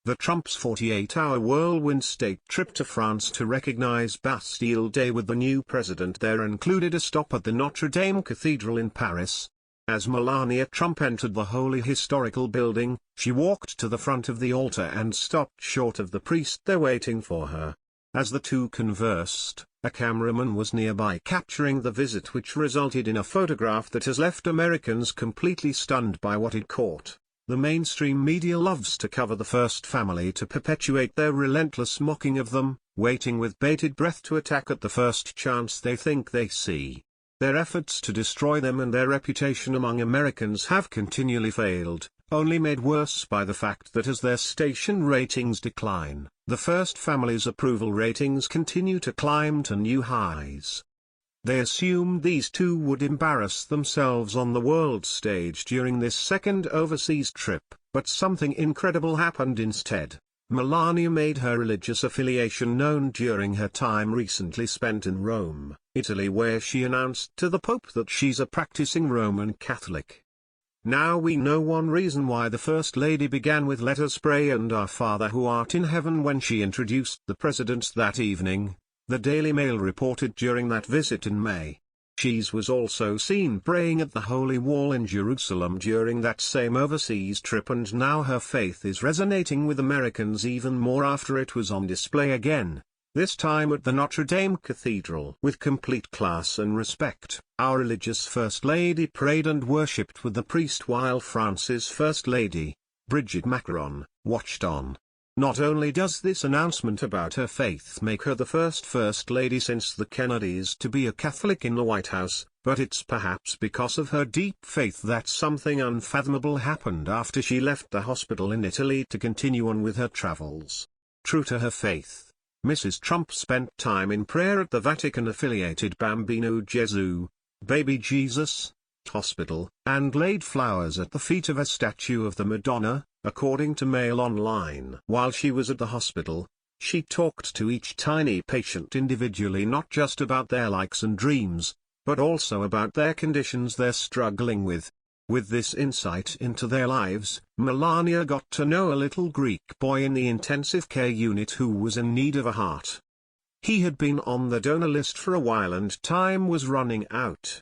The Trump's 48-hour whirlwind state trip to France to recognize Bastille Day with the new president there included a stop at the Notre Dame Cathedral in Paris. As Melania Trump entered the holy historical building, she walked to the front of the altar and stopped short of the priest there waiting for her. As the two conversed, a cameraman was nearby capturing the visit, which resulted in a photograph that has left Americans completely stunned by what it caught. The mainstream media loves to cover the first family to perpetuate their relentless mocking of them, waiting with bated breath to attack at the first chance they think they see. Their efforts to destroy them and their reputation among Americans have continually failed, only made worse by the fact that as their station ratings decline, the first family's approval ratings continue to climb to new highs. They assumed these two would embarrass themselves on the world stage during this second overseas trip, but something incredible happened instead. Melania made her religious affiliation known during her time recently spent in Rome, Italy, where she announced to the Pope that she's a practicing Roman Catholic. Now we know one reason why the First Lady began with "Let us pray" and "Our Father who art in heaven" when she introduced the president that evening, the Daily Mail reported during that visit in May. She was also seen praying at the Holy Wall in Jerusalem during that same overseas trip, and now her faith is resonating with Americans even more after it was on display again, this time at the Notre Dame Cathedral. With complete class and respect, our religious First Lady prayed and worshipped with the priest while France's First Lady, Brigitte Macron, watched on. Not only does this announcement about her faith make her the first First Lady since the Kennedys to be a Catholic in the White House, but it's perhaps because of her deep faith that something unfathomable happened after she left the hospital in Italy to continue on with her travels. True to her faith, Mrs. Trump spent time in prayer at the Vatican-affiliated Bambino Gesù, Baby Jesus, hospital, and laid flowers at the feet of a statue of the Madonna, according to Mail Online. While she was at the hospital, she talked to each tiny patient individually, not just about their likes and dreams, but also about their conditions they're struggling with. With this insight into their lives, Melania got to know a little Greek boy in the intensive care unit who was in need of a heart. He had been on the donor list for a while and time was running out.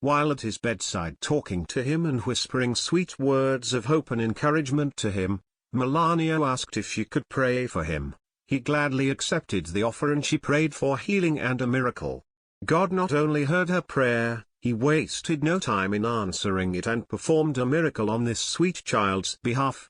While at his bedside talking to him and whispering sweet words of hope and encouragement to him, Melania asked if she could pray for him. He gladly accepted the offer and she prayed for healing and a miracle. God not only heard her prayer, he wasted no time in answering it and performed a miracle on this sweet child's behalf.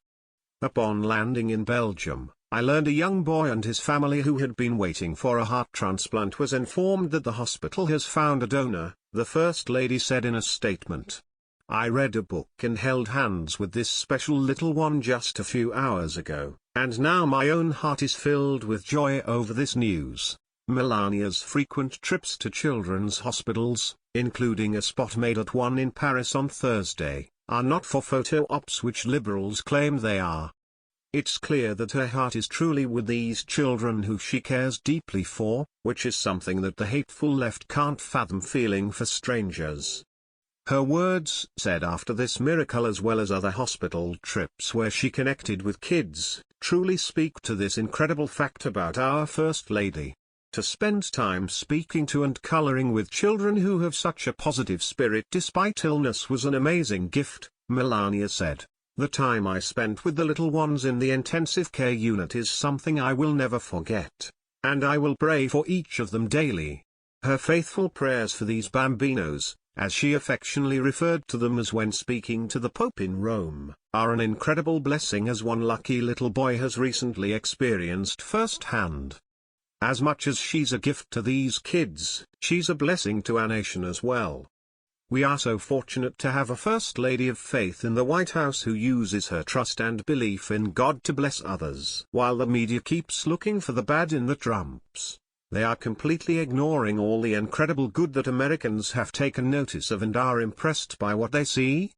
Upon landing in Belgium, I learned a young boy and his family who had been waiting for a heart transplant was informed that the hospital has found a donor, the First Lady said in a statement. I read a book and held hands with this special little one just a few hours ago, and now my own heart is filled with joy over this news. Melania's frequent trips to children's hospitals, including a spot made at one in Paris on Thursday, are not for photo ops which liberals claim they are. It's clear that her heart is truly with these children who she cares deeply for, which is something that the hateful left can't fathom, feeling for strangers. Her words, said after this miracle as well as other hospital trips where she connected with kids, truly speak to this incredible fact about our First Lady. To spend time speaking to and coloring with children who have such a positive spirit despite illness was an amazing gift, Melania said. The time I spent with the little ones in the intensive care unit is something I will never forget, and I will pray for each of them daily. Her faithful prayers for these bambinos, as she affectionately referred to them as when speaking to the Pope in Rome, are an incredible blessing as one lucky little boy has recently experienced firsthand. As much as she's a gift to these kids, she's a blessing to our nation as well. We are so fortunate to have a First Lady of faith in the White House who uses her trust and belief in God to bless others. While the media keeps looking for the bad in the Trumps, they are completely ignoring all the incredible good that Americans have taken notice of and are impressed by what they see.